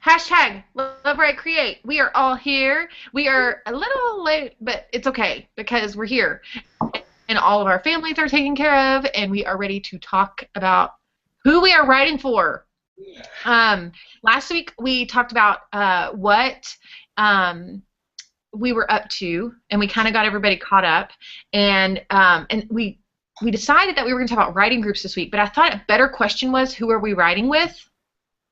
Hashtag Love Right Create. We are all here. We are a little late, but it's okay because we're here. And all of our families are taken care of, and we are ready to talk about who we are writing for. Last week we talked about what we were up to, and we kind of got everybody caught up, and we decided that we were going to talk about writing groups this week, but I thought a better question was, who are we writing with?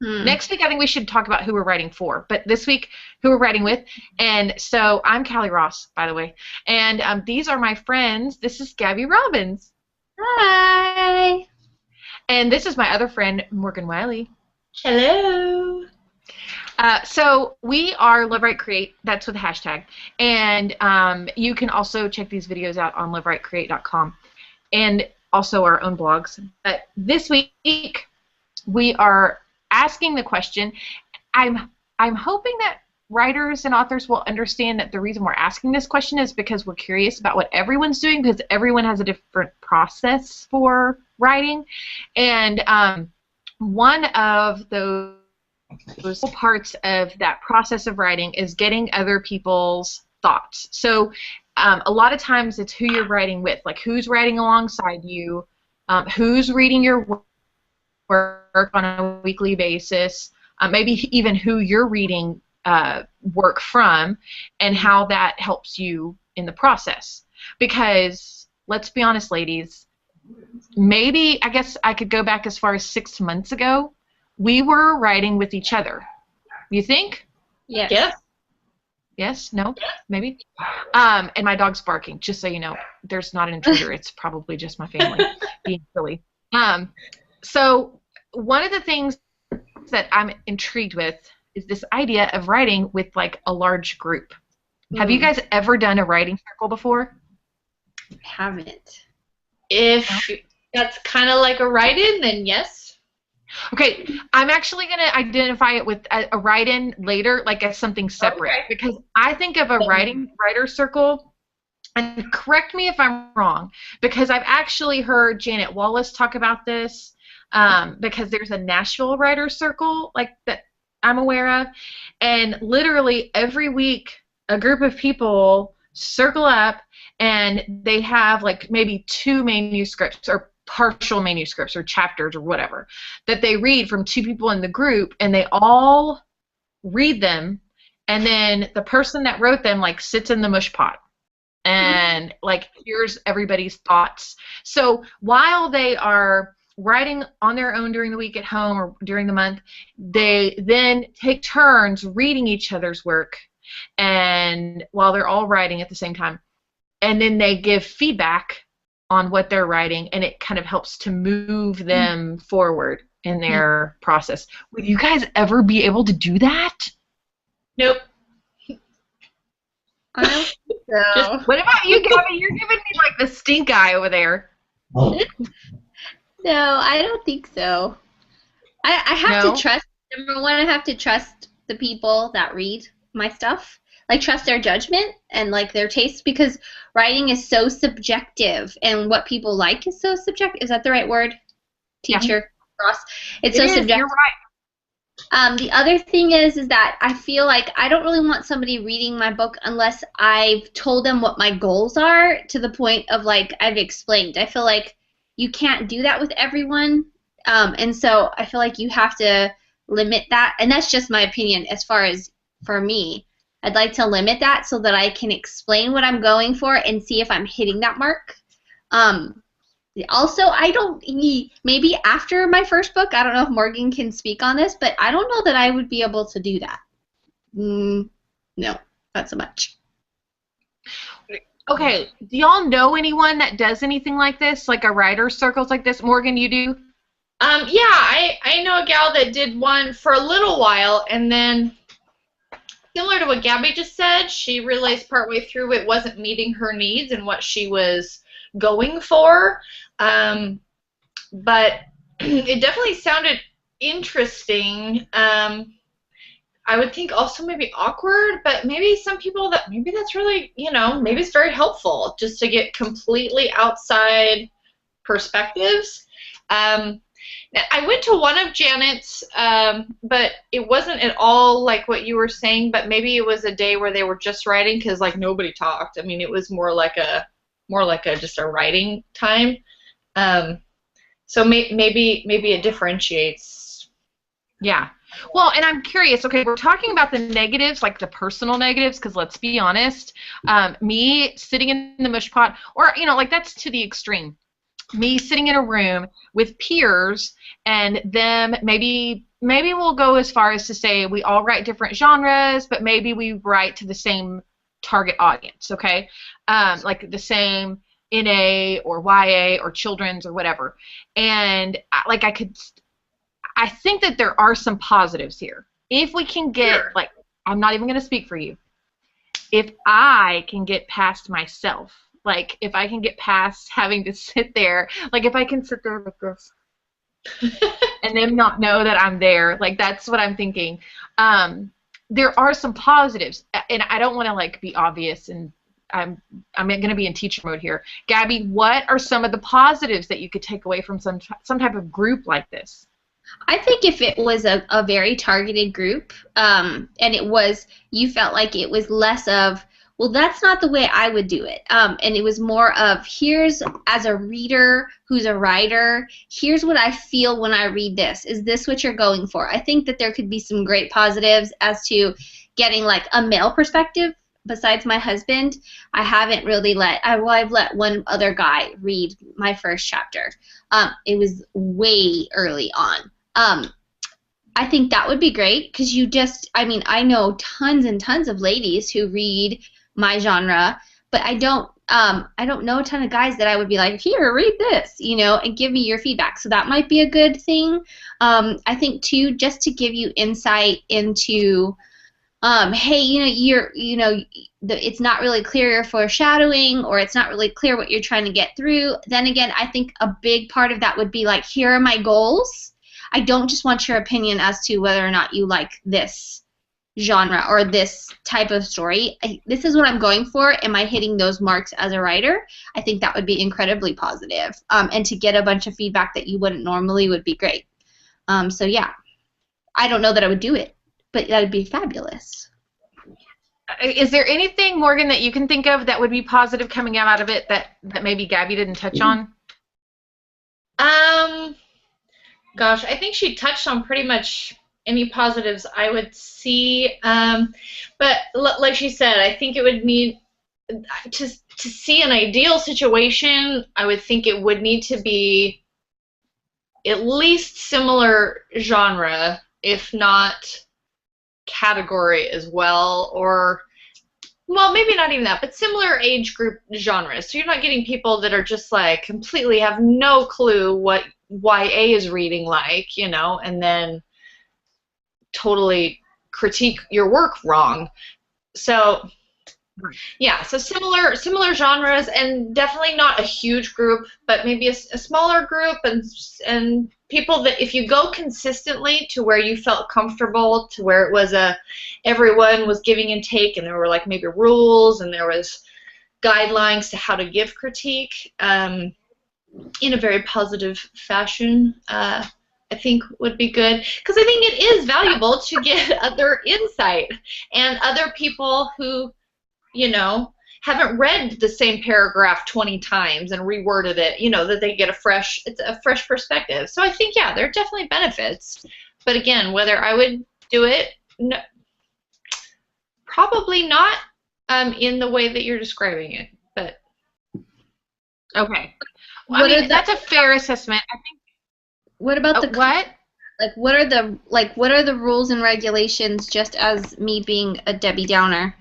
Next week, I think we should talk about who we're writing for. But this week, who we're writing with. And so I'm Kallie Ross, by the way. And these are my friends. This is Gaby Robbins. Hi. And this is my other friend, Morgan Wylie. Hello. So we are Love Right Create. That's with the hashtag. And you can also check these videos out on loverightcreate.com and also our own blogs. But this week, we are asking the question. I'm hoping that writers and authors will understand that the reason we're asking this question is because we're curious about what everyone's doing, because everyone has a different process for writing, and one of those parts of that process of writing is getting other people's thoughts. So a lot of times it's who you're writing with, like who's writing alongside you, who's reading your work on a weekly basis, maybe even who you're reading work from, and how that helps you in the process. Because let's be honest, ladies, maybe I guess I could go back as far as 6 months ago. We were writing with each other. You think? Yes. Yes. Yes? No? Maybe? And my dog's barking, just so you know. There's not an intruder. It's probably just my family being silly. So one of the things that I'm intrigued with is this idea of writing with like a large group. Have you guys ever done a writing circle before? I haven't. If that's kind of like a write-in, then yes. Okay, I'm actually going to identify it with a write-in later, like as something separate, because I think of a writer circle, and correct me if I'm wrong, because I've actually heard Janet Wallace talk about this, because there's a Nashville writer circle like that I'm aware of, and literally every week a group of people circle up and they have like maybe 2 manuscripts or partial manuscripts or chapters or whatever that they read from 2 people in the group, and they all read them, and then the person that wrote them like sits in the mush pot and like hears everybody's thoughts. So while they are writing on their own during the week at home or during the month, they then take turns reading each other's work, and while they're all writing at the same time, and then they give feedback on what they're writing, and it kind of helps to move them forward in their process. Would you guys ever be able to do that? Nope. I don't think so. What about you, Gabby? You're giving me like the stink eye over there. No, I don't think so. I have to trust, number one, I have to trust the people that read my stuff. Like, trust their judgment and, like, their taste, because writing is so subjective, and what people like is so subjective. Is that the right word? Teacher Ross? It's so subjective. You're right. The other thing is that I feel like I don't really want somebody reading my book unless I've told them what my goals are, to the point of, like, I've explained. I feel like you can't do that with everyone, and so I feel like you have to limit that, and that's just my opinion as far as for me. I'd like to limit that so that I can explain what I'm going for and see if I'm hitting that mark. Also, I don't, maybe after my first book, I don't know if Morgan can speak on this, but I don't know that I would be able to do that. No, not so much. Okay, do y'all know anyone that does anything like this, like a writer's circles like this? Morgan, you do? Yeah, I know a gal that did one for a little while, and then, similar to what Gabby just said, she realized partway through it wasn't meeting her needs and what she was going for. But it definitely sounded interesting. I would think also maybe awkward, but maybe some people that maybe that's really, maybe it's very helpful just to get completely outside perspectives. Now, I went to one of Janet's, but it wasn't at all like what you were saying. But maybe it was a day where they were just writing because like nobody talked. I mean, it was more like a just a writing time. So maybe it differentiates. Yeah. Well, and I'm curious, okay, we're talking about the negatives, like the personal negatives, because let's be honest, me sitting in the mush pot, or, you know, like that's to the extreme. Me sitting in a room with peers and them, maybe we'll go as far as to say we all write different genres, but maybe we write to the same target audience, okay? Like the same NA or YA or children's or whatever. And like I think that there are some positives here. If we can get, like, I'm not even going to speak for you. If I can get past myself, like, if I can get past having to sit there, like, if I can sit there like this and them not know that I'm there, like, that's what I'm thinking. There are some positives, and I don't want to, like, be obvious, and I'm going to be in teacher mode here. Gaby, what are some of the positives that you could take away from some type of group like this? I think if it was a very targeted group, and you felt like it was less of, well, that's not the way I would do it, and it was more of, here's, as a reader who's a writer, here's what I feel when I read this. Is this what you're going for? I think that there could be some great positives as to getting, like, a male perspective. Besides my husband, I haven't really I've let one other guy read my first chapter. It was way early on. I think that would be great because I know tons and tons of ladies who read my genre, but I don't know a ton of guys that I would be like, here, read this, you know, and give me your feedback. So that might be a good thing. I think too, just to give you insight into, hey, it's not really clear you're foreshadowing, or it's not really clear what you're trying to get through. Then again, I think a big part of that would be like, here are my goals. I don't just want your opinion as to whether or not you like this genre or this type of story. This is what I'm going for. Am I hitting those marks as a writer? I think that would be incredibly positive. And to get a bunch of feedback that you wouldn't normally would be great. So yeah, I don't know that I would do it, but that would be fabulous. Is there anything, Morgan, that you can think of that would be positive coming out of it that maybe Gaby didn't touch on? Gosh, I think she touched on pretty much any positives I would see. But like she said, I think it would need to see an ideal situation. I would think it would need to be at least similar genre, if not category as well, or, well, maybe not even that, but similar age group genres. So you're not getting people that are just like completely have no clue what YA is reading like, you know, and then totally critique your work wrong. So yeah, so similar genres, and definitely not a huge group, but maybe a smaller group, and people that if you go consistently to where you felt comfortable, to where it was everyone was giving and take, and there were like maybe rules and there was guidelines to how to give critique in a very positive fashion, I think would be good, because I think it is valuable to get other insight and other people who, you know, haven't read the same paragraph 20 times and reworded it, you know, that they get it's a fresh perspective. So I think, yeah, there are definitely benefits. But again, whether I would do it, no, probably not in the way that you're describing it. But okay. Well, I mean, that's a fair assessment. I think. What about the what? Like, what are the rules and regulations? Just as me being a Debbie Downer,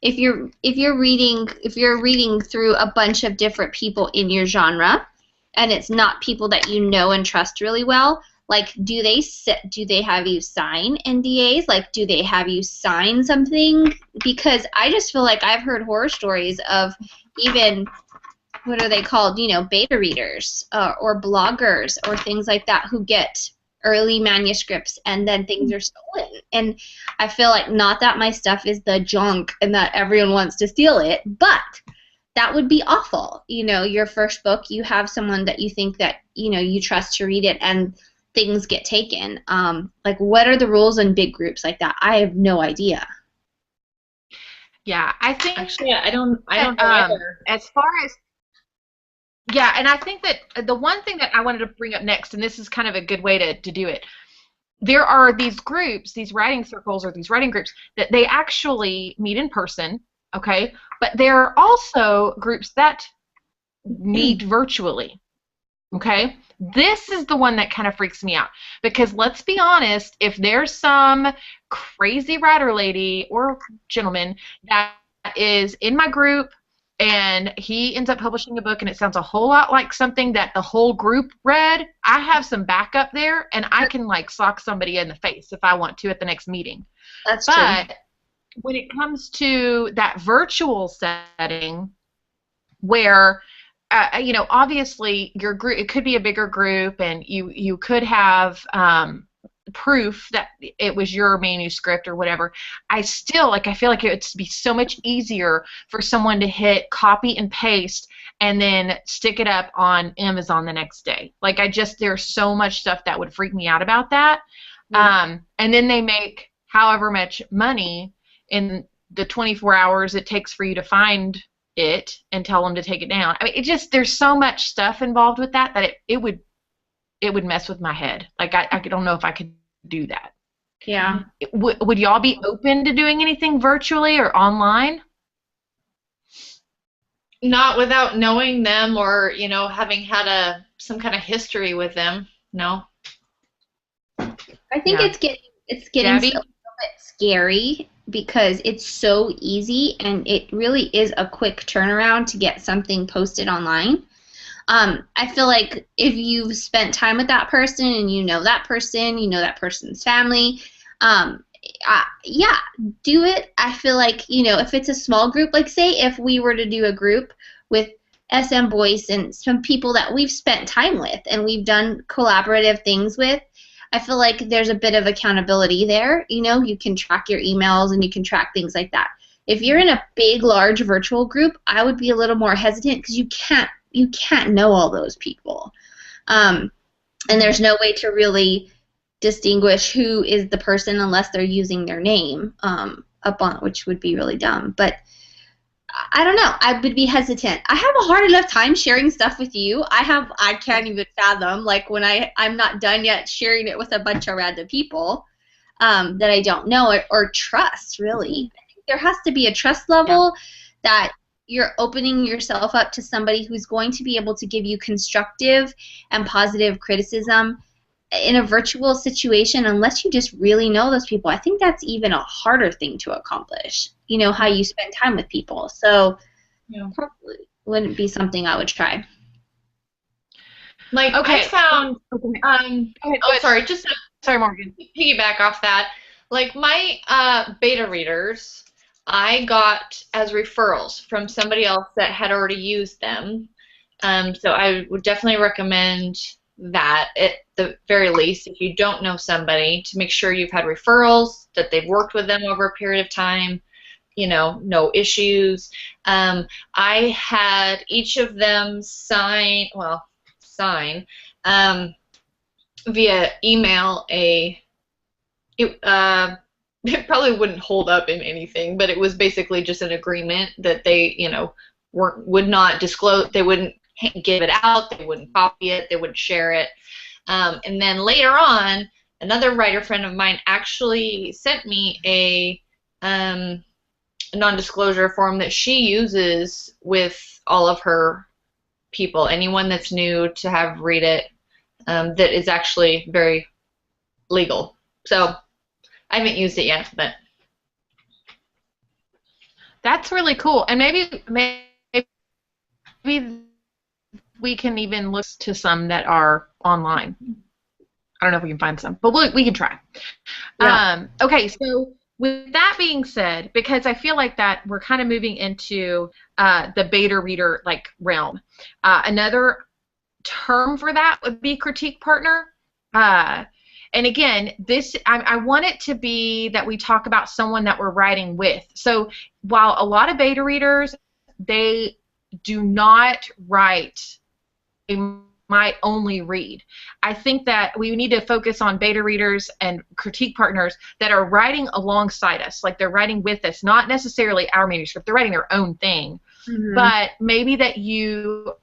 if you're reading through a bunch of different people in your genre, and it's not people that you know and trust really well, like, do they have you sign NDAs? Like, do they have you sign something? Because I just feel like I've heard horror stories of even, what are they called, you know, beta readers or bloggers or things like that who get early manuscripts and then things are stolen. And I feel like, not that my stuff is the junk and that everyone wants to steal it, but that would be awful. You know, your first book, you have someone that you think that, you know, you trust to read it, and things get taken. Like, what are the rules in big groups like that? I have no idea. Yeah, I think actually I don't know either. As far as and I think that the one thing that I wanted to bring up next, and this is kind of a good way to do it, there are these groups, these writing circles or these writing groups that they actually meet in person, okay? But there are also groups that meet virtually, okay? This is the one that kind of freaks me out because let's be honest, if there's some crazy writer lady or gentleman that is in my group and he ends up publishing a book and it sounds a whole lot like something that the whole group read, I have some backup there and I can like sock somebody in the face if I want to at the next meeting. That's true. But when it comes to that virtual setting where you know, obviously your group, it could be a bigger group and you could have proof that it was your manuscript or whatever. I feel like it would be so much easier for someone to hit copy and paste and then stick it up on Amazon the next day. Like there's so much stuff that would freak me out about that. And then they make however much money in the 24 hours it takes for you to find it and tell them to take it down. I mean, there's so much stuff involved with that it would mess with my head. Like I don't know if I could do that. Yeah. Would y'all be open to doing anything virtually or online? Not without knowing them or, you know, having had some kind of history with them. No. I think it's getting Gaby? a little bit scary because it's so easy and it really is a quick turnaround to get something posted online. I feel like if you've spent time with that person and you know that person's family, yeah, do it. I feel like, you know, if it's a small group, like say if we were to do a group with SM Voice and some people that we've spent time with and we've done collaborative things with, I feel like there's a bit of accountability there. You know, you can track your emails and you can track things like that. If you're in a big, large virtual group, I would be a little more hesitant because you can't know all those people. And there's no way to really distinguish who is the person unless they're using their name up on, which would be really dumb. But I don't know. I would be hesitant. I have a hard enough time sharing stuff with you. I can't even fathom, like, when I'm not done yet sharing it with a bunch of random people that I don't know or trust, really. I think there has to be a trust level that you're opening yourself up to somebody who's going to be able to give you constructive and positive criticism in a virtual situation unless you just really know those people. I think that's even a harder thing to accomplish, you know, how you spend time with people. So probably wouldn't be something I would try. Like, okay, I found, sorry, sorry, Morgan. Piggyback off that. Like, my beta readers, I got as referrals from somebody else that had already used them. So I would definitely recommend that at the very least, if you don't know somebody, to make sure you've had referrals, that they've worked with them over a period of time, you know, no issues. I had each of them sign via email it probably wouldn't hold up in anything, but it was basically just an agreement that they, you know, would not disclose, they wouldn't give it out, they wouldn't copy it, they wouldn't share it. And then later on, another writer friend of mine actually sent me a non-disclosure form that she uses with all of her people, anyone that's new to have read it, that is actually very legal. So I haven't used it yet, but that's really cool. And maybe we can even look to some that are online. I don't know if we can find some, but we can try. Yeah. Okay, so with that being said, because I feel like that we're kind of moving into the beta reader like realm. Another term for that would be critique partner. And again, I want it to be that we talk about someone that we're writing with. So while a lot of beta readers, they do not write a might only read. I think that we need to focus on beta readers and critique partners that are writing alongside us, like they're writing with us, not necessarily our manuscript. They're writing their own thing, but maybe that you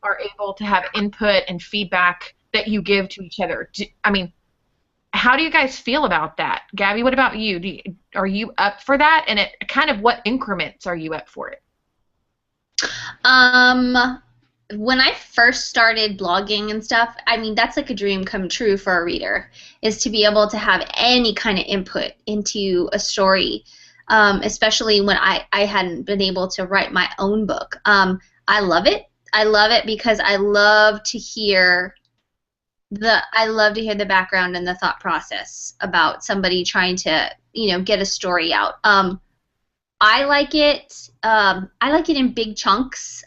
are able to have input and feedback that you give to each other. I mean, how do you guys feel about that? Gabby, what about you? Are you up for that? And kind of what increments are you up for it? When I first started blogging and stuff, I mean, that's like a dream come true for a reader, is to be able to have any kind of input into a story, especially when I hadn't been able to write my own book. I love it. I love it because I love to hear the background and the thought process about somebody trying to, get a story out. I like it. I like it in big chunks.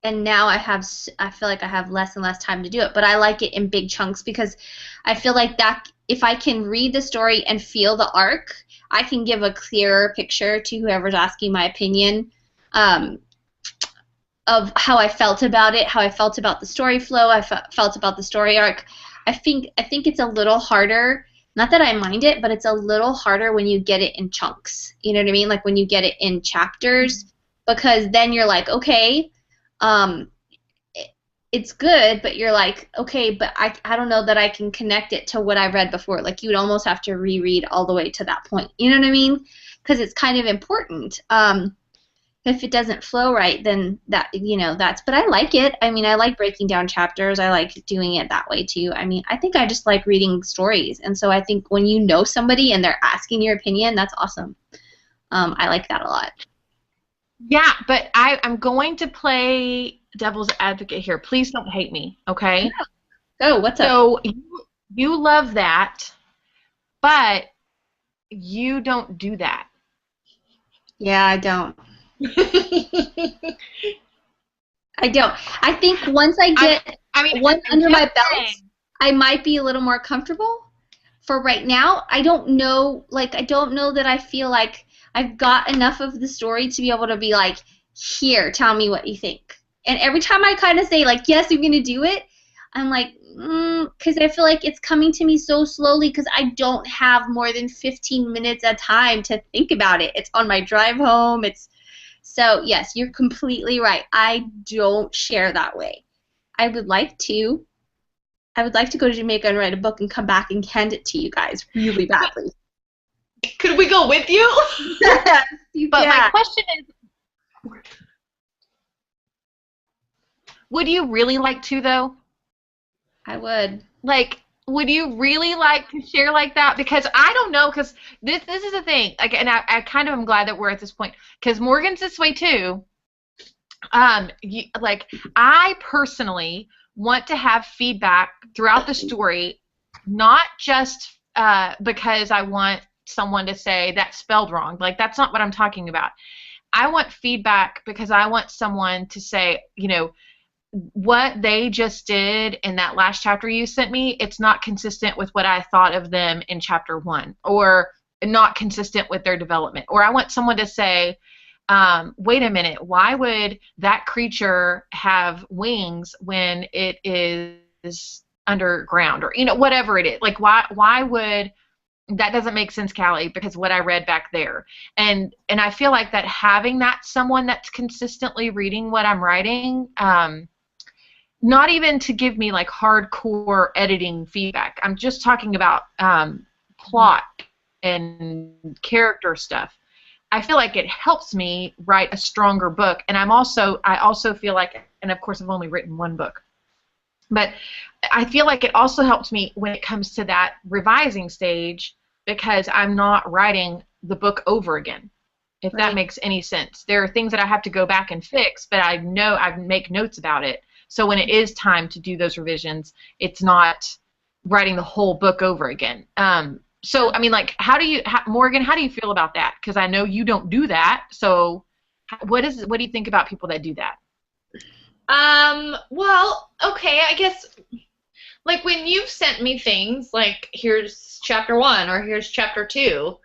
And now I feel like I have less and less time to do it, but I like it in big chunks because I feel like that if I can read the story and feel the arc, I can give a clearer picture to whoever's asking my opinion of how I felt about it, how I felt about the story flow, I felt about the story arc. I think it's a little harder. Not that I mind it, but it's a little harder when you get it in chunks. You know what I mean? Like when you get it in chapters, because then you're like, okay, it's good, but you're like, okay, but I don't know that I can connect it to what I read before. Like you would almost have to reread all the way to that point. You know what I mean? Because it's kind of important. If it doesn't flow right, then that's. But I like it. I mean, I like breaking down chapters. I like doing it that way too. I mean, I think I just like reading stories, and so I think when you know somebody and they're asking your opinion, that's awesome. I like that a lot. Yeah, but I'm going to play devil's advocate here. Please don't hate me, okay? Oh, what's up? So you love that, but you don't do that. Yeah, I don't. I don't. I think once I get one under my belt, I might be a little more comfortable. For right now, I don't know. Like, I don't know that I feel like I've got enough of the story to be able to be like, here, tell me what you think. And every time I kind of say, like, yes, I'm going to do it, I'm like, because I feel like it's coming to me so slowly because I don't have more than 15 minutes at a time to think about it. It's on my drive home. So, yes, you're completely right. I don't share that way. I would like to go to Jamaica and write a book and come back and hand it to you guys really badly. Could we go with you? Yes, but my question is, would you really like to, though? I would. Like, would you really like to share like that? Because I don't know, because this is the thing. Like, and I kind of am glad that we're at this point, because Morgan's this way too. I personally want to have feedback throughout the story, not just because I want someone to say that's spelled wrong. Like, that's not what I'm talking about. I want feedback because I want someone to say, what they just did in that last chapter you sent me, it's not consistent with what I thought of them in chapter 1, or not consistent with their development. Or I want someone to say, wait a minute, why would that creature have wings when it is underground? Or, whatever it is. Like, why would... That doesn't make sense, Kallie, because what I read back there. And I feel like that having someone that's consistently reading what I'm writing, not even to give me like hardcore editing feedback. I'm just talking about plot and character stuff. I feel like it helps me write a stronger book. And I also feel like, and of course I've only written one book, but I feel like it also helps me when it comes to that revising stage, because I'm not writing the book over again, if that makes any sense. There are things that I have to go back and fix, but I know I make notes about it. So when it is time to do those revisions, it's not writing the whole book over again. So, I mean, like, Morgan, how do you feel about that? Because I know you don't do that. So what do you think about people that do that? Well, okay, I guess... Like, when you've sent me things, like, here's chapter 1 or here's chapter 2,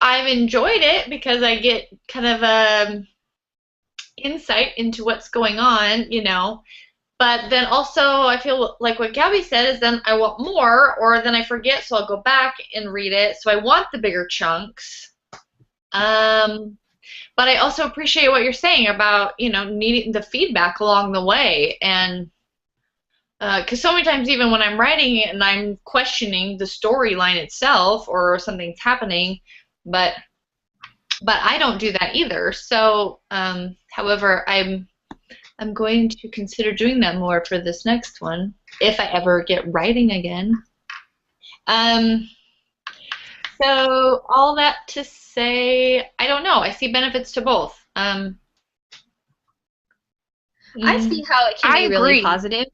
I've enjoyed it because I get kind of insight into what's going on, you know. But then also I feel like what Gabby said is then I want more, or then I forget, so I'll go back and read it. So I want the bigger chunks. But I also appreciate what you're saying about, you know, needing the feedback along the way. And because so many times even when I'm writing and I'm questioning the storyline itself or something's happening, but I don't do that either. So, however, I'm going to consider doing that more for this next one if I ever get writing again. So all that to say, I don't know. I see benefits to both. I see how it can be really positive.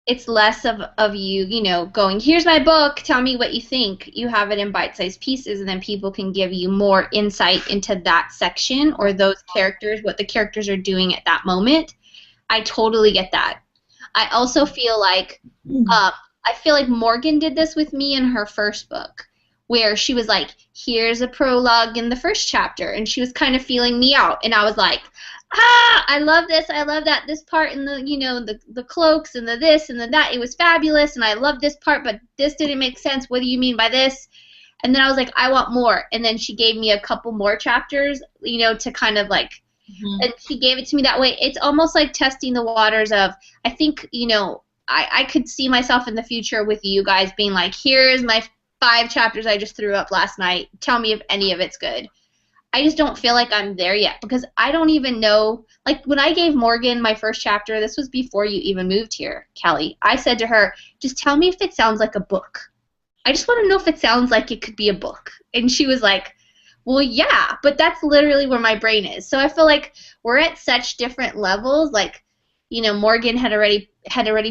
It's less of you, you know, going, here's my book, tell me what you think. You have it in bite-sized pieces, and then people can give you more insight into that section or those characters, what the characters are doing at that moment. I totally get that. I also feel like Morgan did this with me in her first book, where she was like, here's a prologue in the first chapter, and she was kind of feeling me out, and I was like, I love this, I love that, this part, and the, you know, the cloaks, and the this, and the that, it was fabulous, and I love this part, but this didn't make sense, what do you mean by this? And then I was like, I want more, and then she gave me a couple more chapters, you know, to kind of like, and she gave it to me that way. It's almost like testing the waters of, I think, you know, I could see myself in the future with you guys being like, here's my 5 chapters I just threw up last night, tell me if any of it's good. I just don't feel like I'm there yet because I don't even know. Like when I gave Morgan my first chapter, this was before you even moved here, Kallie. I said to her, just tell me if it sounds like a book. I just want to know if it sounds like it could be a book. And she was like, well, yeah, but that's literally where my brain is. So I feel like we're at such different levels. Like, you know, Morgan had already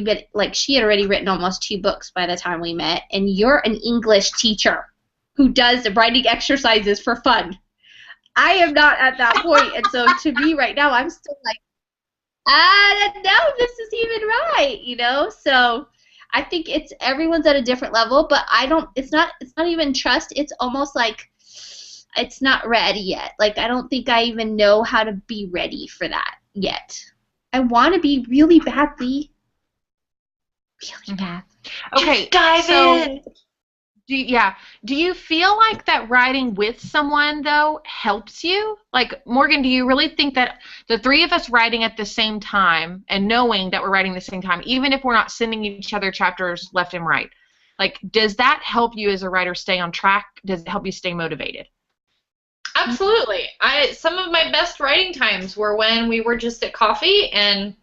been, like, she had already written almost 2 books by the time we met. And you're an English teacher who does writing exercises for fun. I am not at that point, and so to me right now, I'm still like, I don't know if this is even right, you know. So I think it's everyone's at a different level, but I don't. It's not even trust. It's almost like it's not ready yet. Like I don't think I even know how to be ready for that yet. I want to be really badly, really bad. Okay, just dive in. Do you feel like that writing with someone, though, helps you? Like, Morgan, do you really think that the 3 of us writing at the same time and knowing that we're writing at the same time, even if we're not sending each other chapters left and right, like, does that help you as a writer stay on track? Does it help you stay motivated? Absolutely. Some of my best writing times were when we were just at coffee and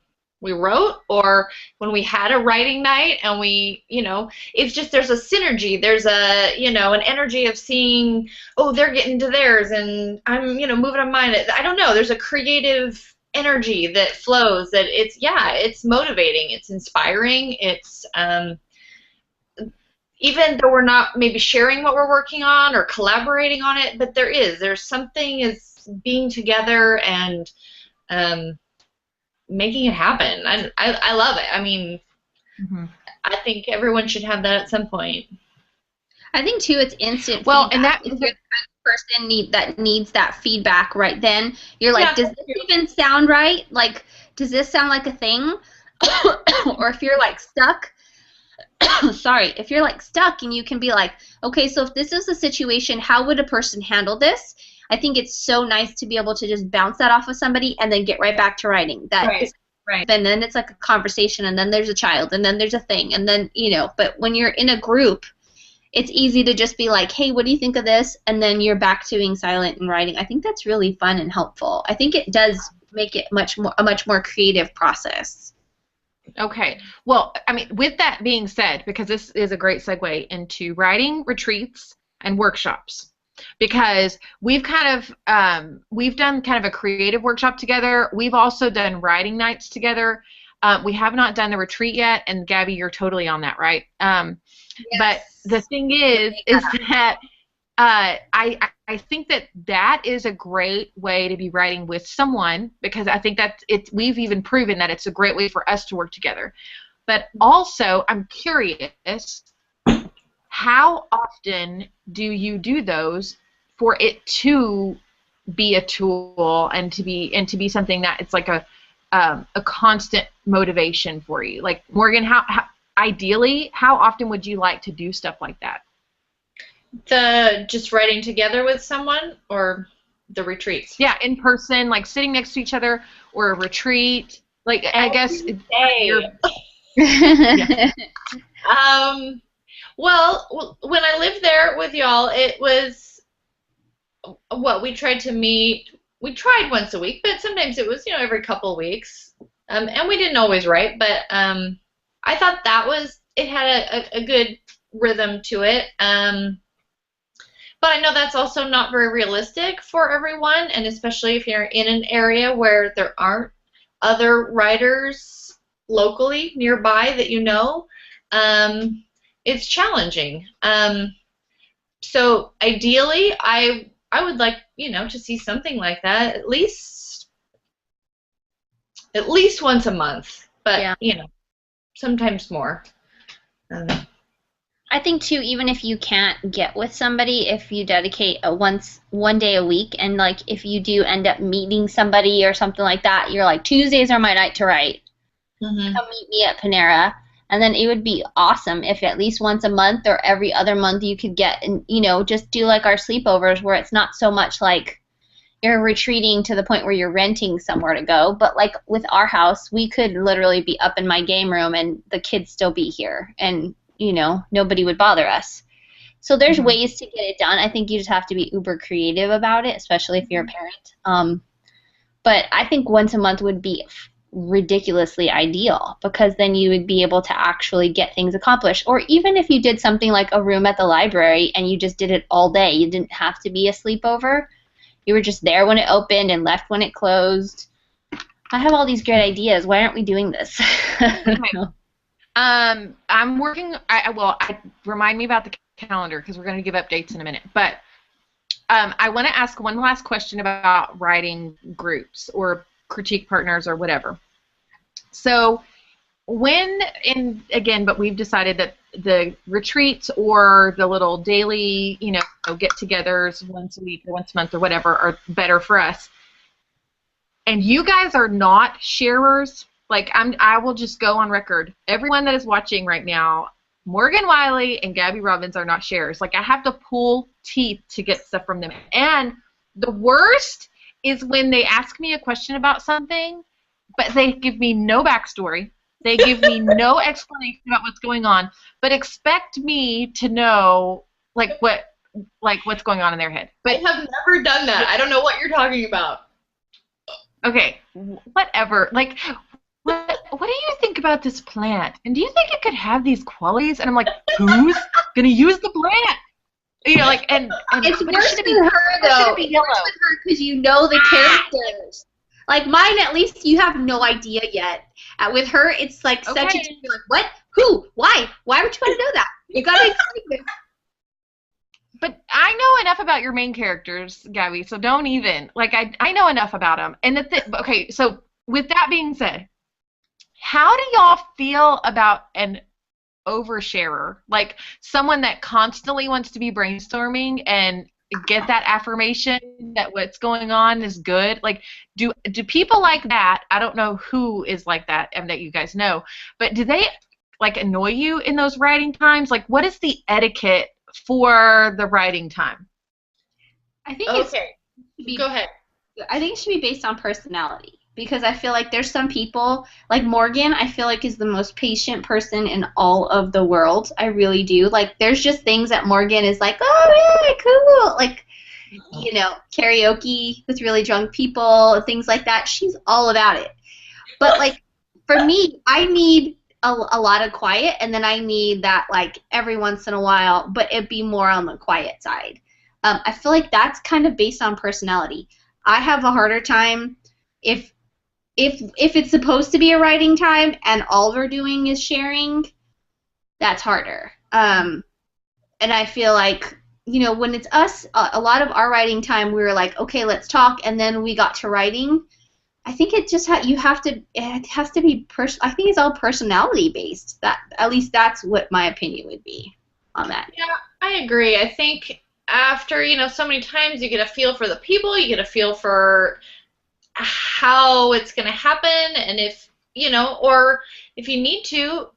we wrote, or when we had a writing night and we, you know, it's just there's a synergy. There's a, you know, an energy of seeing, oh, they're getting to theirs and I'm, you know, moving on mine. I don't know. There's a creative energy that flows that it's motivating. It's inspiring. It's, even though we're not maybe sharing what we're working on or collaborating on it, but there's something is being together and, making it happen. I love it. I mean, I think everyone should have that at some point. I think too, it's instant. Well, feedback. and that if you're the kind of person that needs that feedback right then, you're like, does this even sound right? Like, does this sound like a thing? Or if you're like stuck, if you're like stuck and you can be like, okay, so if this is a situation, how would a person handle this? I think it's so nice to be able to just bounce that off of somebody and then get right back to writing. Right. And then it's like a conversation, and then there's a child, and then there's a thing, and then, you know, but when you're in a group, it's easy to just be like, hey, what do you think of this? And then you're back to being silent and writing. I think that's really fun and helpful. I think it does make it a much more creative process. Okay. Well, I mean, with that being said, because this is a great segue into writing retreats and workshops. Because we've done kind of a creative workshop together. We've also done writing nights together. We have not done the retreat yet, and Gabby, you're totally on that, right? Yes. But the thing is that I think that is a great way to be writing with someone, because I think that we've even proven that it's a great way for us to work together. But also, I'm curious, how often do you do those for it to be a tool and to be something that it's like a constant motivation for you. Like, Morgan, how ideally, how often would you like to do stuff like that? The just writing together with someone, or the retreats? Yeah, in person, like sitting next to each other, or a retreat. Like, I guess. Yeah. Well, when I lived there with y'all, it was we tried to meet. We tried once a week, but sometimes it was every couple of weeks. And we didn't always write, but I thought it had a good rhythm to it. But I know that's also not very realistic for everyone, and especially if you're in an area where there aren't other writers locally nearby that you know. It's challenging. So ideally, I would like to see something like that at least once a month, but sometimes more. I think too, even if you can't get with somebody, if you dedicate one day a week, and like if you do end up meeting somebody or something like that, you're like, Tuesdays are my night to write. Mm-hmm. Come meet me at Panera. And then it would be awesome if at least once a month or every other month you could get and just do like our sleepovers where it's not so much like you're retreating to the point where you're renting somewhere to go, but like with our house, we could literally be up in my game room and the kids still be here, and nobody would bother us. So there's ways to get it done. I think you just have to be uber creative about it, especially if you're a parent. But I think once a month would be ridiculously ideal, because then you would be able to actually get things accomplished. Or even if you did something like a room at the library and you just did it all day, you didn't have to be a sleepover. You were just there when it opened and left when it closed. I have all these great ideas. Why aren't we doing this? I'm working. Remind me about the calendar, because we're going to give updates in a minute. But I want to ask one last question about writing groups or critique partners or whatever. So but we've decided that the retreats or the little daily, get-togethers once a week or once a month or whatever are better for us. And you guys are not sharers. Like, I will just go on record. Everyone that is watching right now, Morgan Wylie and Gaby Robbins are not sharers. Like, I have to pull teeth to get stuff from them. And the worst is when they ask me a question about something, but they give me no backstory. They give me no explanation about what's going on, but expect me to know what's going on in their head. But I have never done that. I don't know what you're talking about. Okay, whatever. Like, what do you think about this plant? And do you think it could have these qualities? And I'm like, who's gonna use the plant? And it's worse with her though. It's worse with her because you know the characters. Like mine, at least you have no idea yet. With her, it's like such a. You're like, what? Who? Why? Why would you want to know that? You gotta explain this. But I know enough about your main characters, Gaby. So don't even I know enough about them. And okay. So with that being said, how do y'all feel about an oversharer, like someone that constantly wants to be brainstorming and get that affirmation that what's going on is good? Like, do people like that? I don't know who is like that and that you guys know, but do they annoy you in those writing times? Like, what is the etiquette for the writing time? I think Go ahead. I think it should be based on personality. Because I feel like there's some people, like Morgan, I feel like is the most patient person in all of the world. I really do. Like, there's just things that Morgan is like, oh, yeah, cool. Like, karaoke with really drunk people, things like that. She's all about it. But, like, for me, I need a lot of quiet, and then I need that, like, every once in a while, but it be more on the quiet side. I feel like that's kind of based on personality. I have a harder time if it's supposed to be a writing time and all we're doing is sharing, that's harder. And I feel like, when it's us, a lot of our writing time, we were like, okay, let's talk, and then we got to writing. I think it just it has to be I think it's all personality based. That at least that's what my opinion would be on that. Yeah, I agree. I think after, so many times, you get a feel for the people, you get a feel for how it's going to happen, and or if you need to,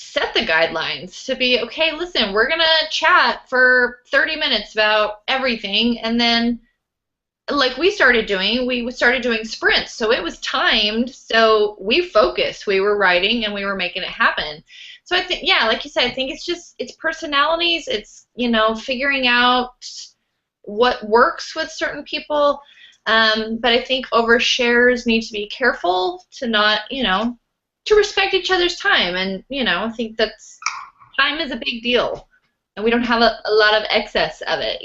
set the guidelines to be, okay, listen, we're going to chat for 30 minutes about everything, and then like we started doing sprints, so it was timed, so we focused, we were writing, and we were making it happen. So I think, yeah, like you said, I think it's personalities, it's, figuring out what works with certain people, but I think overshares need to be careful to not, to respect each other's time, and, I think that's, time is a big deal, and we don't have a lot of excess of it,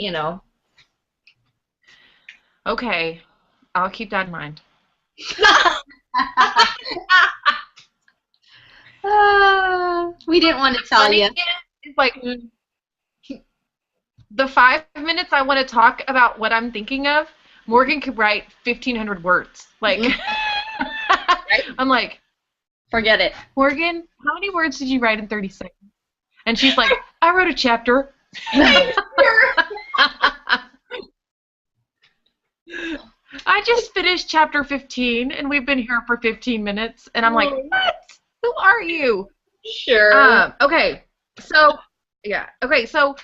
Okay, I'll keep that in mind. We didn't want to tell you. It's like the 5 minutes I want to talk about what I'm thinking of, Morgan could write 1,500 words. Like, I'm like, forget it. Morgan, how many words did you write in 30 seconds? And she's like, I wrote a chapter. I just finished chapter 15, and we've been here for 15 minutes, and I'm like, what? Who are you? Sure. Okay, so, yeah. Okay, so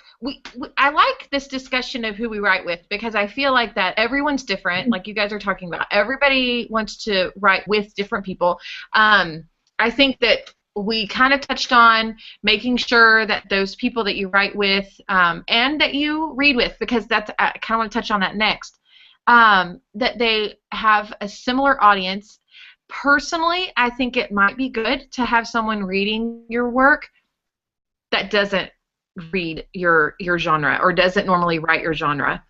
I like this discussion of who we write with, because I feel like that everyone's different, like you guys are talking about. Everybody wants to write with different people. I think that we kind of touched on making sure that those people that you write with and that you read with, because I kind of want to touch on that next, that they have a similar audience. Personally, I think it might be good to have someone reading your work that doesn't read your genre or doesn't normally write your genre.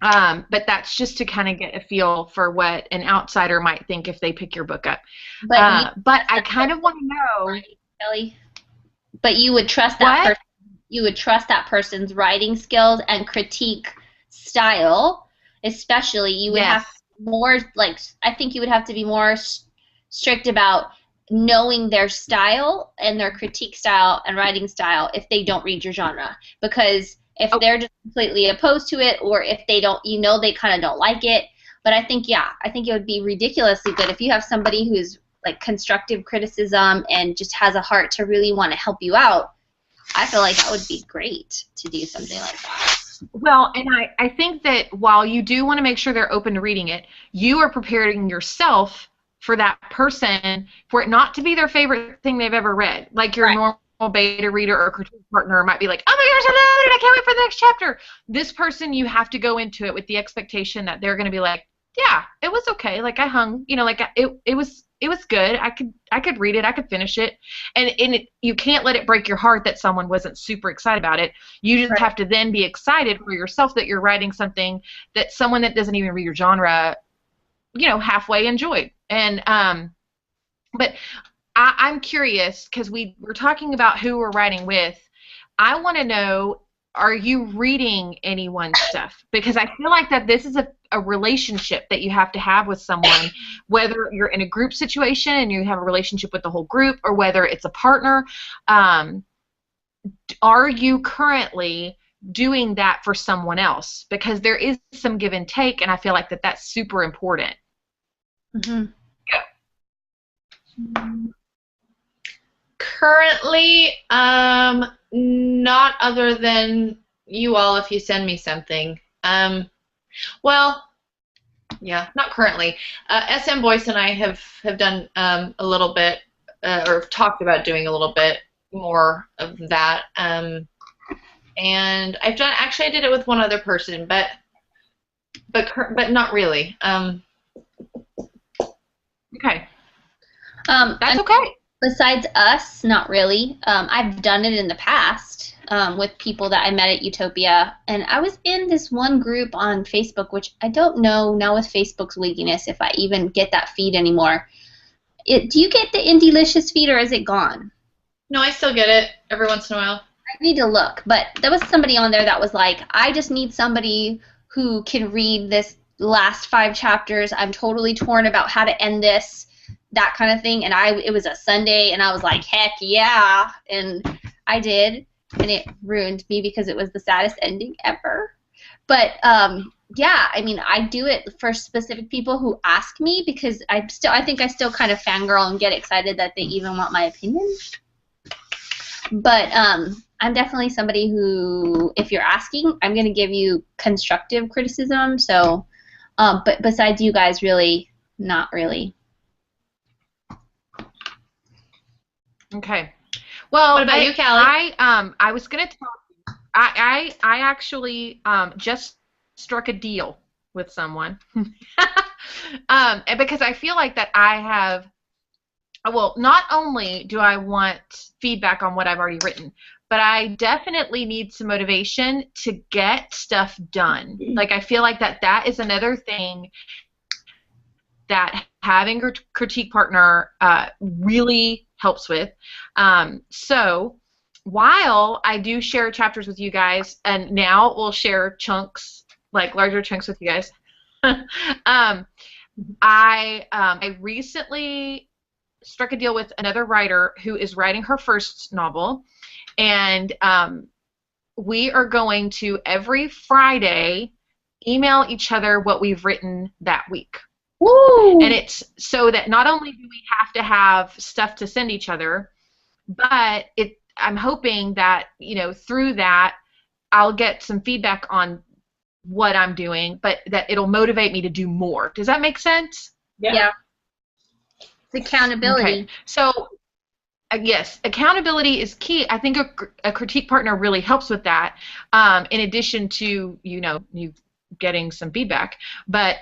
But that's just to kind of get a feel for what an outsider might think if they pick your book up. But I kind of want to know, Kelly. But you would trust that person. You would trust that person's writing skills and critique style, especially. You would have more, like, I think you would have to be more strict about knowing their style and their critique style and writing style if they don't read your genre, because if they're just completely opposed to it, or if they don't, they kind of don't like it. But I think, I think it would be ridiculously good if you have somebody who's like constructive criticism and just has a heart to really want to help you out. I feel like that would be great to do something like that. Well, and I think that while you do want to make sure they're open to reading it, you are preparing yourself for that person, for it not to be their favorite thing they've ever read. Like your normal beta reader or critique partner might be like, oh my gosh, I love it, I can't wait for the next chapter. This person, you have to go into it with the expectation that they're going to be like, yeah, it was okay. Like I hung, like it was good. I could read it. I could finish it. And you can't let it break your heart that someone wasn't super excited about it. You just have to then be excited for yourself that you're writing something that someone that doesn't even read your genre, halfway enjoyed. And but I'm curious, because we're talking about who we're writing with. I want to know, are you reading anyone's stuff? Because I feel like that this is a relationship that you have to have with someone, whether you're in a group situation and you have a relationship with the whole group, or whether it's a partner. Are you currently doing that for someone else? Because there is some give and take, and I feel like that's super important. Mm-hmm. Yeah. Currently, not other than you all if you send me something. Well, yeah, not currently. SM Boyce and I have done a little bit, or talked about doing a little bit more of that. And I did it with one other person, but not really. Okay. That's okay. Besides us, not really. I've done it in the past with people that I met at Utopia, and I was in this one group on Facebook, which I don't know now with Facebook's wigginess if I even get that feed anymore. Do you get the Indielicious feed, or is it gone? No, I still get it every once in a while. I need to look, but there was somebody on there that was like, I just need somebody who can read this last 5 chapters. I'm totally torn about how to end this. That kind of thing, and it was a Sunday, and I was like, heck yeah, and I did, and it ruined me because it was the saddest ending ever. But yeah, I mean, I do it for specific people who ask me because I think I still kind of fangirl and get excited that they even want my opinion. But I'm definitely somebody who, if you're asking, I'm going to give you constructive criticism. So, but besides you guys, really, not really. Okay. Well, what about you, Kallie? I was going to tell you, I actually just struck a deal with someone. Because I feel like that I have, well, not only do I want feedback on what I've already written, but I definitely need some motivation to get stuff done. Like, I feel like that is another thing that having a critique partner really helps with. So while I do share chapters with you guys, and now we'll share chunks, like larger chunks with you guys, I recently struck a deal with another writer who is writing her first novel, and we are going to every Friday email each other what we've written that week. Woo! And it's so that not only do we have to have stuff to send each other, but I'm hoping that, you know, through that I'll get some feedback on what I'm doing, but that it'll motivate me to do more. Does that make sense? Yeah. It's accountability. Okay. So, yes, accountability is key. I think a critique partner really helps with that, in addition to, you know, you getting some feedback. But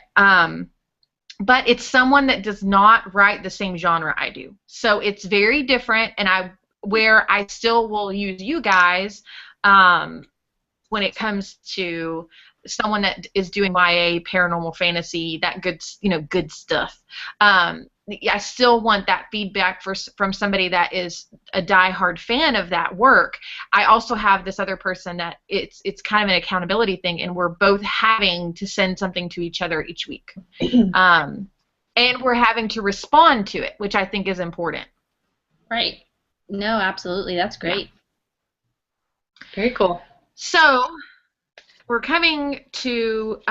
it's someone that does not write the same genre I do. So it's very different, and where I still will use you guys when it comes to someone that is doing YA, paranormal fantasy, that good, you know, good stuff. I still want that feedback from somebody that is a diehard fan of that work. I also have this other person that it's kind of an accountability thing, and we're both having to send something to each other each week. And we're having to respond to it, which I think is important. Right. No, absolutely. That's great. Yeah. Very cool. So we're coming to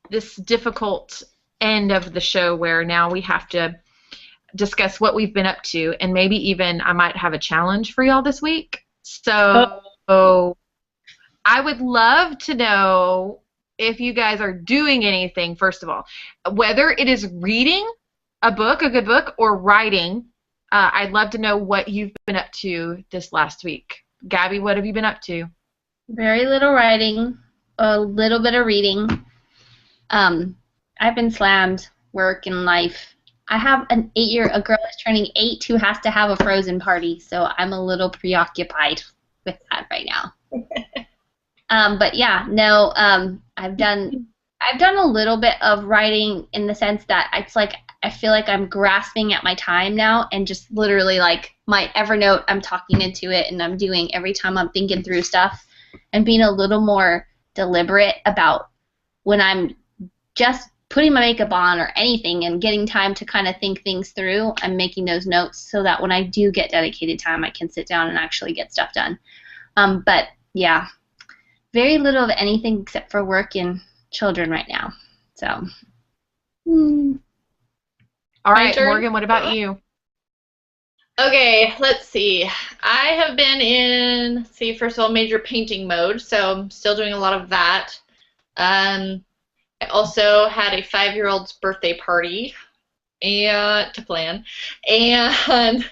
this difficult end of the show where now we have to discuss what we've been up to, and maybe even I might have a challenge for y'all this week. So I would love to know if you guys are doing anything, first of all, whether it is reading a book, a good book, or writing. I'd love to know what you've been up to this last week. Gabby, what have you been up to? Very little writing, a little bit of reading. I've been slammed, work and life. I have a girl is turning 8 who has to have a Frozen party, so I'm a little preoccupied with that right now. But yeah, no, I've done a little bit of writing in the sense that it's like I feel like I'm grasping at my time now, and just literally like my Evernote, I'm talking into it, and I'm doing every time I'm thinking through stuff, and being a little more deliberate about when I'm just putting my makeup on or anything and getting time to kind of think things through. I'm making those notes so that when I do get dedicated time, I can sit down and actually get stuff done. But yeah, very little of anything except for work and children right now. So. All right, Morgan, what about you? Okay, let's see. I have been in, first of all, major painting mode, so I'm still doing a lot of that. I also had a 5-year-old's birthday party to plan, and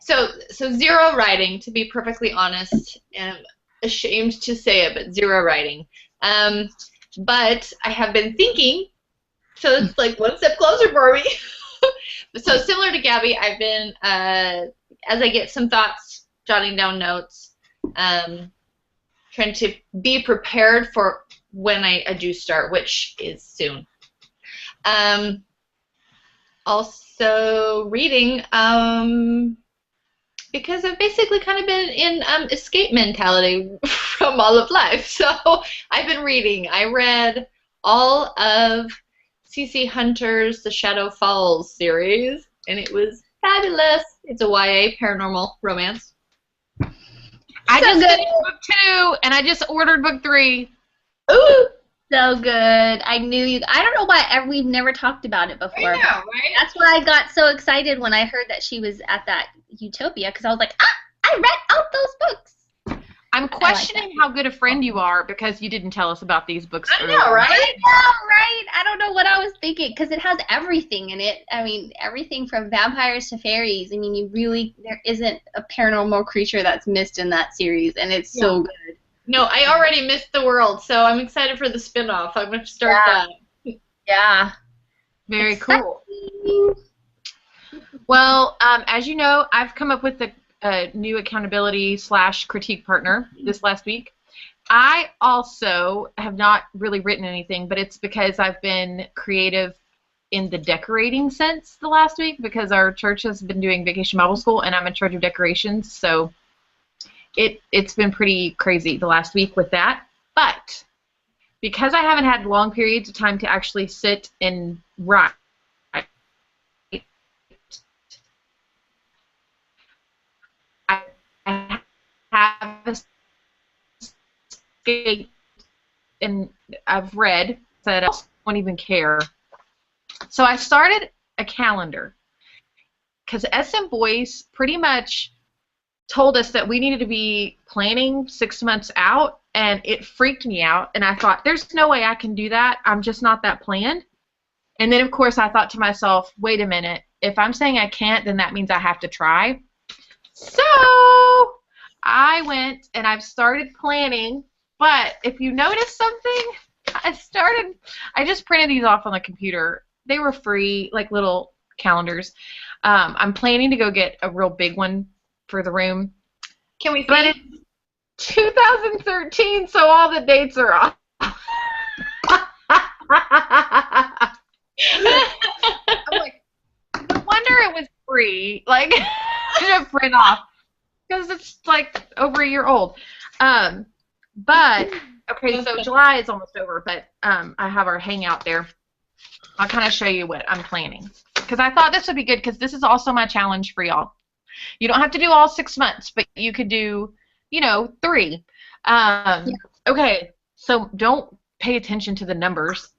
so zero writing, to be perfectly honest. I'm ashamed to say it, but zero writing. But I have been thinking, so it's like one step closer for me. So similar to Gabby, I've been, as I get some thoughts, jotting down notes, trying to be prepared for when I do start, which is soon. Also reading, because I've basically kind of been in escape mentality from all of life. So I've been reading. I read all of C.C. Hunter's The Shadow Falls series, and it was fabulous. It's a YA paranormal romance. I just finished book 2, and I just ordered book 3. Ooh, so good. I knew you. I don't know why we've never talked about it before. I know, right? That's why I got so excited when I heard that she was at that Utopia, because I was like, I read out those books. I'm questioning how good a friend you are because you didn't tell us about these books earlier. I know, right? I don't know what I was thinking, because it has everything in it. I mean, everything from vampires to fairies. I mean, there isn't a paranormal creature that's missed in that series, and it's so good. No, I already missed the world, so I'm excited for the spin-off. I'm going to start that. Yeah. Very cool. Well, as you know, I've come up with a new accountability / critique partner this last week. I also have not really written anything, but it's because I've been creative in the decorating sense the last week, because our church has been doing Vacation Bible School, and I'm in charge of decorations, so it's been pretty crazy the last week with that. But because I haven't had long periods of time to actually sit and write, I have escaped, and I've read that I don't even care. So I started a calendar, because SM Boys pretty much told us that we needed to be planning 6 months out, and it freaked me out, and I thought, there's no way I can do that. I'm just not that planned. And then, of course, I thought to myself, wait a minute. If I'm saying I can't, then that means I have to try. So I went and I've started planning, but if you notice something, I just printed these off on the computer. They were free, like little calendars. I'm planning to go get a real big one for the room. Can we see? But it's 2013, so all the dates are off. I'm like, no wonder it was free. Like, to print off, because it's like over a year old. But okay, so July is almost over, but I have our hangout there. I'll kind of show you what I'm planning, because I thought this would be good, because this is also my challenge for y'all. You don't have to do all 6 months, but you could do, 3. Okay, so don't pay attention to the numbers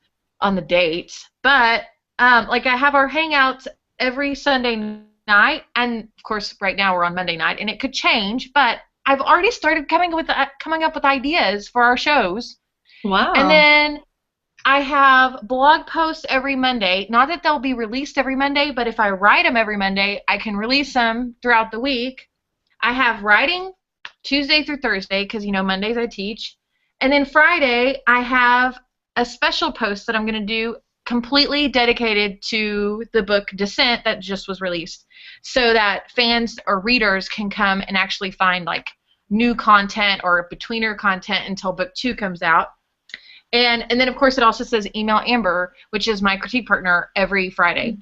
on the dates, but like I have our hangouts every Sunday night, and of course right now we're on Monday night, and it could change, but I've already started coming up with ideas for our shows. Wow. And then I have blog posts every Monday. Not that they'll be released every Monday, but if I write them every Monday, I can release them throughout the week. I have writing Tuesday through Thursday, because Mondays I teach, and then Friday I have a special post that I'm going to do completely dedicated to the book Descent that just was released, so that fans or readers can come and actually find like new content or betweener content until book 2 comes out. And then of course it also says email Amber, which is my critique partner, every Friday.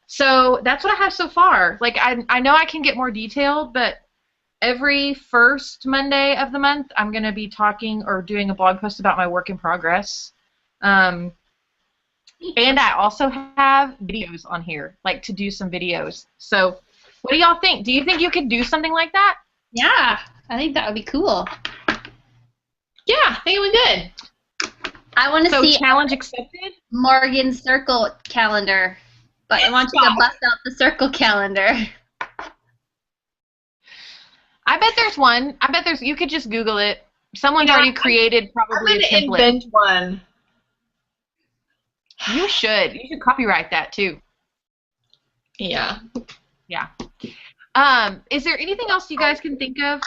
So that's what I have so far. Like I know I can get more detailed, but every first Monday of the month I'm going to be talking or doing a blog post about my work in progress. And I also have videos on here, like to do some videos. So what do y'all think? Do you think you could do something like that? Yeah, I think that would be cool. Yeah, I think it would be good. I want to see challenge accepted. Morgan's circle calendar, but I want you to bust out the circle calendar. I bet there's one. I bet you could just Google it. Someone's already created probably a template. I'm gonna invent one. You should. You should copyright that too. Yeah. Yeah. Is there anything else you guys can think of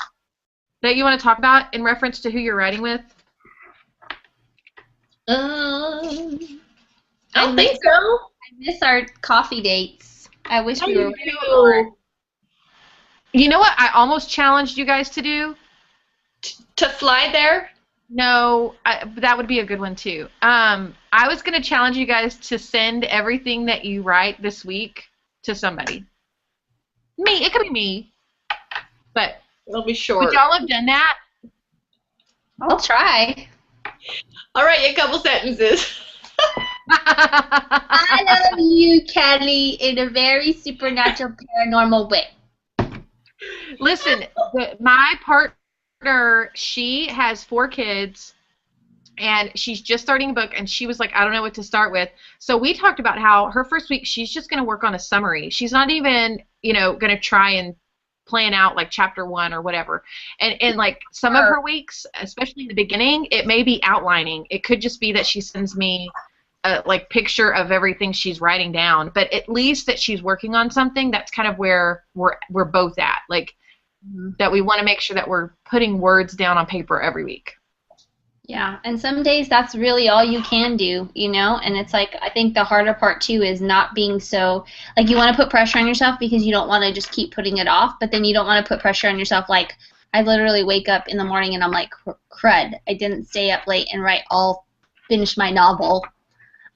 that you want to talk about in reference to who you're writing with? I don't think so. I miss our coffee dates. I wish we were writing more. You know what I almost challenged you guys to do? To fly there? No, that would be a good one too. I was going to challenge you guys to send everything that you write this week to somebody. Me. It could be me. But it'll be short. Would y'all have done that? I'll try. All right, a couple sentences. I love you, Kallie, in a very supernatural, paranormal way. Listen, my partner, she has 4 kids, and she's just starting a book, and she was like, I don't know what to start with. So we talked about how her first week, she's just going to work on a summary. She's not even, going to try and plan out like chapter 1 or whatever. And like some of her weeks, especially in the beginning, it may be outlining. It could just be that she sends me a like picture of everything she's writing down, but at least that she's working on something. That's kind of where we're both at. Like that we want to make sure that we're putting words down on paper every week. Yeah, and some days that's really all you can do, and it's like, I think the harder part too is not being so, like, you want to put pressure on yourself because you don't want to just keep putting it off, but then you don't want to put pressure on yourself. Like, I literally wake up in the morning and I'm like, crud, I didn't stay up late and finish my novel.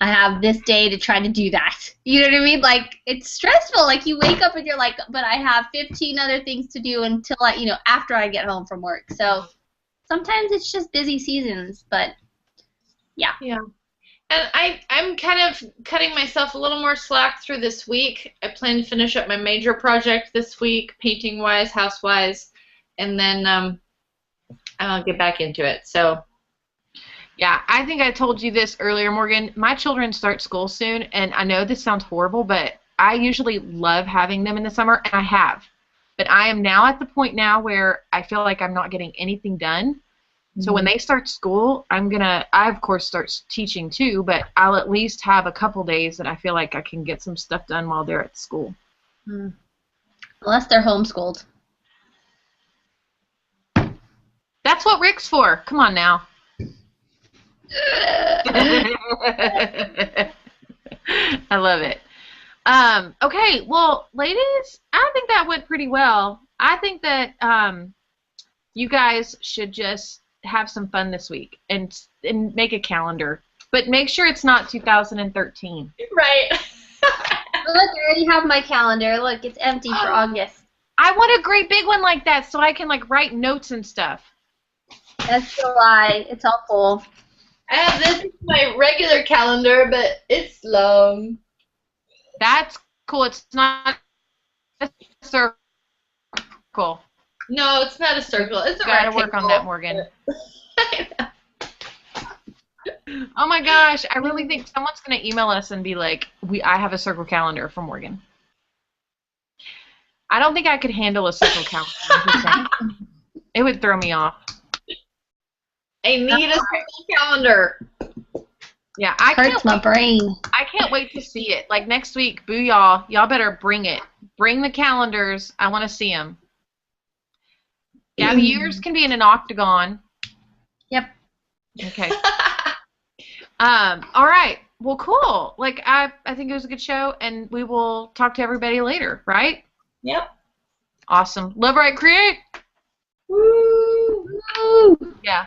I have this day to try to do that. You know what I mean? Like, it's stressful. Like, you wake up and you're like, but I have 15 other things to do until after I get home from work. So sometimes it's just busy seasons, but yeah. Yeah. And I'm kind of cutting myself a little more slack through this week. I plan to finish up my major project this week, painting-wise, house-wise, and then I'll get back into it. So, yeah, I think I told you this earlier, Morgan. My children start school soon, and I know this sounds horrible, but I usually love having them in the summer, and I have. But I am now at the point now where I feel like I'm not getting anything done. So when they start school, I of course start teaching too, but I'll at least have a couple days that I feel like I can get some stuff done while they're at school. Unless they're homeschooled. That's what Rick's for. Come on now. I love it. Okay, well, ladies, I think that went pretty well. I think that you guys should just have some fun this week and make a calendar, but make sure it's not 2013. Right. Look, I already have my calendar. Look, it's empty for August. I want a great big one like that so I can like write notes and stuff. That's July. It's all full. I have this is my regular calendar, but it's long. That's cool. It's not a circle. No, it's not a circle. It's a gotta work on that, Morgan. Oh my gosh, I really think someone's gonna email us and be like, I have a circle calendar for Morgan. I don't think I could handle a circle calendar. It would throw me off. I need a circle calendar. Yeah, hurts my brain. I can't wait to see it. Like next week, boo y'all. Y'all better bring it. Bring the calendars. I want to see them. Gabby, yours can be in an octagon. Yep. Okay. All right. Well, cool. Like I think it was a good show, and we will talk to everybody later, right? Yep. Awesome. Love, Write, Create. Woo! Yeah.